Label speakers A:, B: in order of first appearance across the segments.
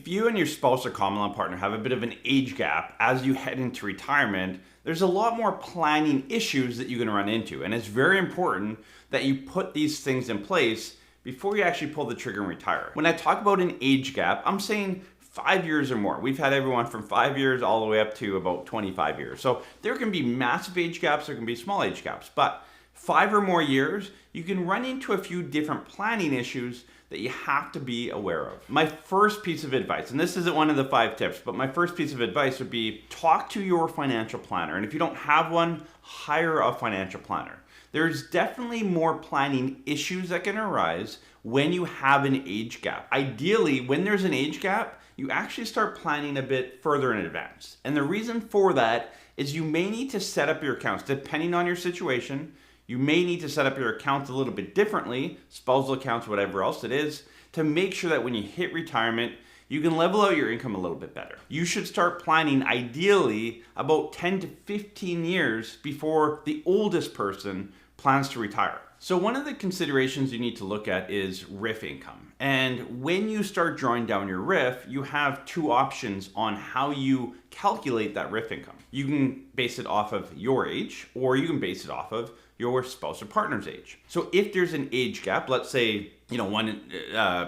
A: If you and your spouse or common law partner have a bit of an age gap as you head into retirement, there's a lot more planning issues that you're going to run into. And it's very important that you put these things in place before you actually pull the trigger and retire. When I talk about an age gap, I'm saying 5 years or more. We've had everyone from 5 years all the way up to about 25 years. So there can be massive age gaps, there can be small age gaps, but 5 or more years, you can run into a few different planning issues that you have to be aware of. My first piece of advice, and this isn't one of the 5 tips, but my first piece of advice would be talk to your financial planner. And if you don't have one, hire a financial planner. There's definitely more planning issues that can arise when you have an age gap. Ideally, when there's an age gap, you actually start planning a bit further in advance. And the reason for that is you may need to set up your accounts, depending on your situation. You may need to set up your accounts a little bit differently, spousal accounts, whatever else it is, to make sure that when you hit retirement, you can level out your income a little bit better. You should start planning ideally about 10 to 15 years before the oldest person plans to retire. So one of the considerations you need to look at is RRIF income. And when you start drawing down your RRIF, you have 2 options on how you calculate that RRIF income. You can base it off of your age, or you can base it off of your spouse or partner's age. So if there's an age gap, let's say one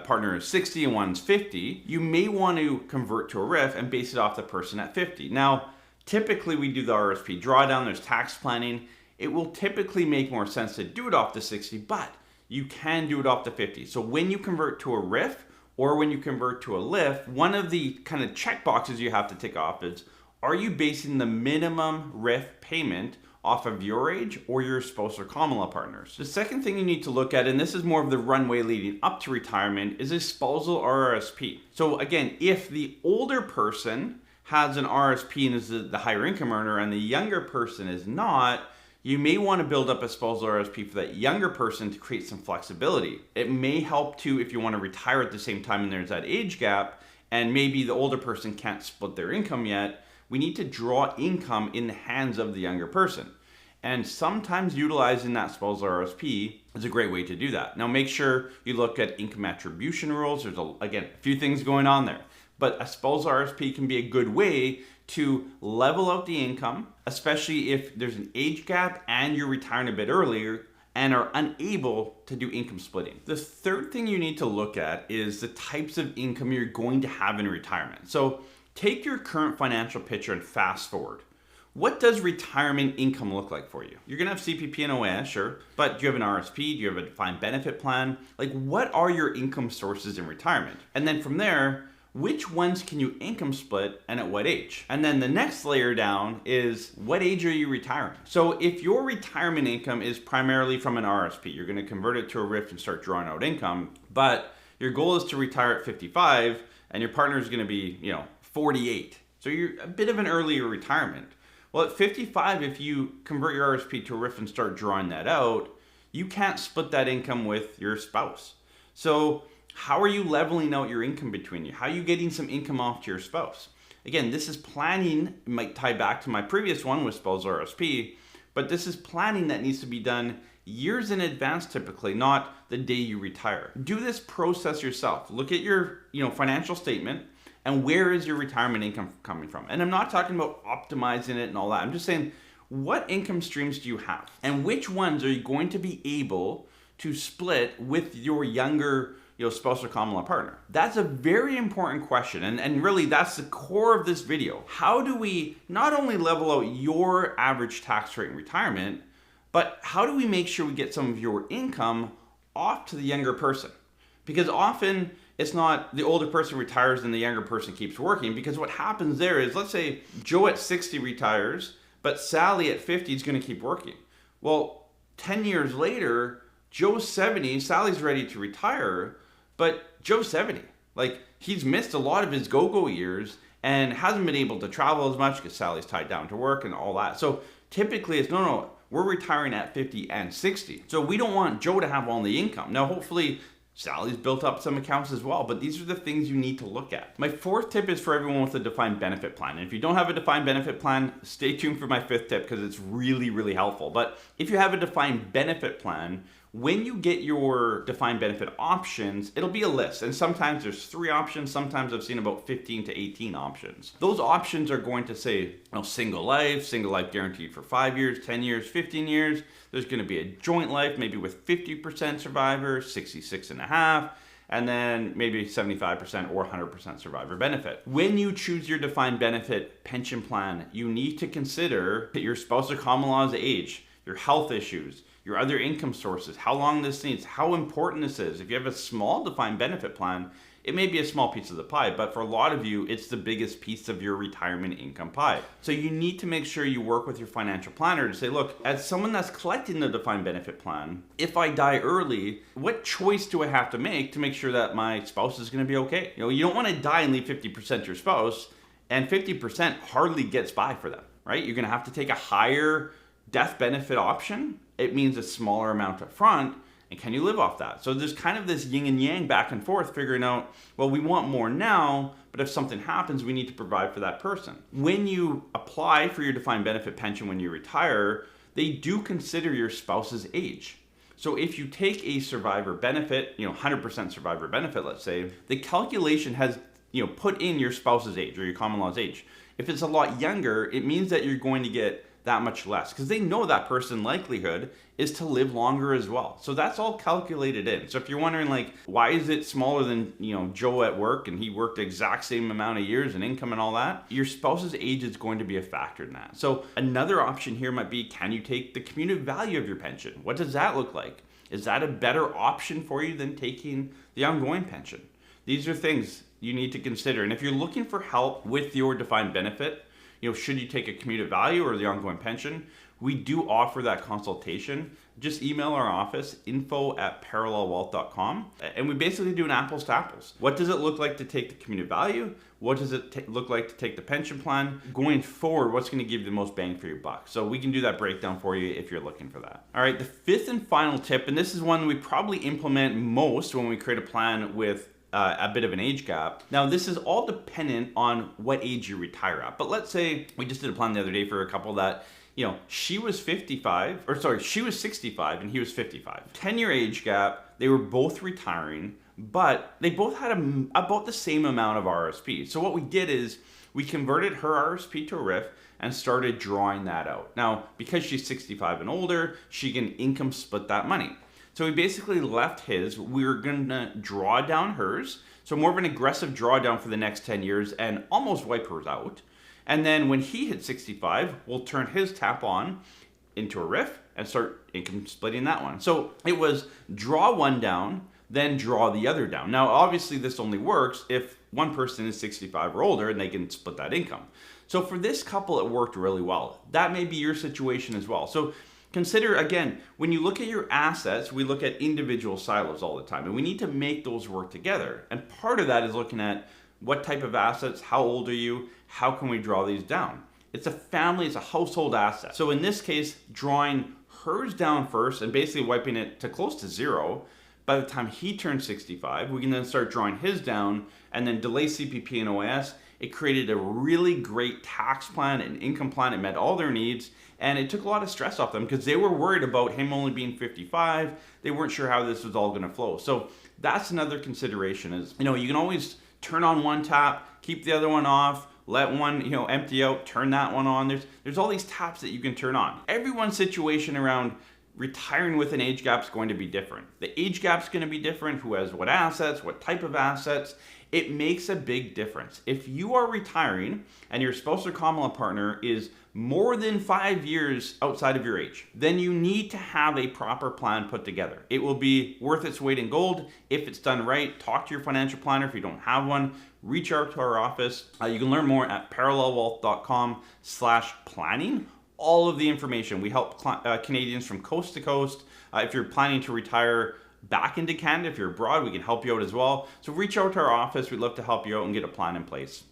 A: partner is 60 and one's 50, you may want to convert to a RRIF and base it off the person at 50. Now, typically we do the RRSP drawdown, there's tax planning. It will typically make more sense to do it off the 60, but you can do it off the 50. So when you convert to a RRIF or when you convert to a LIF, one of the kind of check boxes you have to tick off is, are you basing the minimum RRIF payment off of your age or your spouse or common law partners? The second thing you need to look at, and this is more of the runway leading up to retirement, is a spousal RRSP. So again, if the older person has an RRSP and is the higher income earner and the younger person is not, you may want to build up a spousal RRSP for that younger person to create some flexibility. It may help too if you want to retire at the same time and there's that age gap and maybe the older person can't split their income yet. We need to draw income in the hands of the younger person. And sometimes utilizing that spousal RRSP is a great way to do that. Now make sure you look at income attribution rules. There's, again, a few things going on there. But a spousal RRSP can be a good way to level out the income, especially if there's an age gap and you're retiring a bit earlier and are unable to do income splitting. The third thing you need to look at is the types of income you're going to have in retirement. So take your current financial picture and fast forward. What does retirement income look like for you? You're gonna have CPP and OAS, sure, but do you have an RSP? Do you have a defined benefit plan? Like, what are your income sources in retirement? And then from there, which ones can you income split and at what age? And then the next layer down is, what age are you retiring? So if your retirement income is primarily from an RSP, you're gonna convert it to a RRIF and start drawing out income, but your goal is to retire at 55 and your partner is gonna be 48. So you're a bit of an earlier retirement. Well, at 55, if you convert your RSP to a RRIF and start drawing that out, you can't split that income with your spouse. So how are you leveling out your income between you? How are you getting some income off to your spouse? Again, this is planning. It might tie back to my previous one with spousal RRSP, but this is planning that needs to be done years in advance typically, not the day you retire. Do this process yourself. Look at your financial statement and where is your retirement income coming from? And I'm not talking about optimizing it and all that. I'm just saying, what income streams do you have? And which ones are you going to be able to split with your younger spouse or common law partner? That's a very important question. And really that's the core of this video. How do we not only level out your average tax rate in retirement, but how do we make sure we get some of your income off to the younger person? Because often it's not the older person retires and the younger person keeps working, because what happens there is, let's say Joe at 60 retires, but Sally at 50 is going to keep working. Well, 10 years later, Joe's 70, Sally's ready to retire, but Joe's 70. Like, he's missed a lot of his go-go years and hasn't been able to travel as much because Sally's tied down to work and all that. So typically it's, no, we're retiring at 50 and 60. So we don't want Joe to have all the income. Now, hopefully Sally's built up some accounts as well, but these are the things you need to look at. My fourth tip is for everyone with a defined benefit plan. And if you don't have a defined benefit plan, stay tuned for my fifth tip because it's really, really helpful. But if you have a defined benefit plan, When you get your defined benefit options, it'll be a list. And sometimes there's 3 options. Sometimes I've seen about 15 to 18 options. Those options are going to say, single life guaranteed for 5 years, 10 years, 15 years. There's going to be a joint life, maybe with 50% survivor, 66.5%. And then maybe 75% or 100% survivor benefit. When you choose your defined benefit pension plan, you need to consider your spouse or common law's age, your health issues, your other income sources, how long this needs, how important this is. If you have a small defined benefit plan, it may be a small piece of the pie, but for a lot of you, it's the biggest piece of your retirement income pie. So you need to make sure you work with your financial planner to say, look, as someone that's collecting the defined benefit plan, if I die early, what choice do I have to make sure that my spouse is going to be okay? You don't want to die and leave 50% to your spouse, and 50% hardly gets by for them, right? You're going to have to take a higher death benefit option. It means a smaller amount up front. And can you live off that? So there's kind of this yin and yang back and forth, figuring out, well, we want more now, but if something happens, we need to provide for that person. When you apply for your defined benefit pension when you retire, they do consider your spouse's age. So if you take a survivor benefit, 100% survivor benefit, let's say, the calculation has, put in your spouse's age or your common law's age. If it's a lot younger, it means that you're going to get that much less, because they know that person likelihood is to live longer as well. So that's all calculated in. So if you're wondering, why is it smaller than, Joe at work and he worked the exact same amount of years and income and all that, your spouse's age is going to be a factor in that. So another option here might be, can you take the cumulative value of your pension? What does that look like? Is that a better option for you than taking the ongoing pension? These are things you need to consider. And if you're looking for help with your defined benefit, should you take a cumulative value or the ongoing pension, we do offer that consultation. Just email our office, info@parallelwealth.com, and we basically do an apples to apples. What does it look like to take the cumulative value? What does it look like to take the pension plan? Going forward, what's going to give you the most bang for your buck? So we can do that breakdown for you if you're looking for that. All right, the 5th and final tip, and this is one we probably implement most when we create a plan with a bit of an age gap. Now, this is all dependent on what age you retire at. But let's say we just did a plan the other day for a couple that, she was 65 and he was 55. 10-year age gap, they were both retiring, but they both had about the same amount of RRSP. So what we did is we converted her RRSP to a RRIF and started drawing that out. Now, because she's 65 and older, she can income split that money. So we basically left his, we're gonna draw down hers. So more of an aggressive drawdown for the next 10 years and almost wipe hers out. And then when he hits 65, we'll turn his tap on into a RRIF and start income splitting that one. So it was draw one down, then draw the other down. Now, obviously this only works if one person is 65 or older and they can split that income. So for this couple, it worked really well. That may be your situation as well. So consider, again, when you look at your assets, we look at individual silos all the time, and we need to make those work together. And part of that is looking at what type of assets, how old are you, how can we draw these down? It's a family, it's a household asset. So in this case, drawing hers down first and basically wiping it to close to zero. By the time he turns 65, we can then start drawing his down and then delay CPP and OAS. It created a really great tax plan and income plan. It met all their needs, and it took a lot of stress off them because they were worried about him only being 55. They weren't sure how this was all going to flow. So that's another consideration is, you can always turn on one tap, keep the other one off, let one, empty out, turn that one on. There's all these taps that you can turn on. Everyone's situation around retiring with an age gap is going to be different. The age gap's going to be different, who has what assets, what type of assets. It makes a big difference. If you are retiring and your spouse or common law partner is more than 5 years outside of your age, then you need to have a proper plan put together. It will be worth its weight in gold if it's done right. Talk to your financial planner. If you don't have one, reach out to our office. You can learn more at parallelwealth.com/planning. All of the information. We help Canadians from coast to coast. If you're planning to retire back into Canada, if you're abroad, we can help you out as well. So reach out to our office. We'd love to help you out and get a plan in place.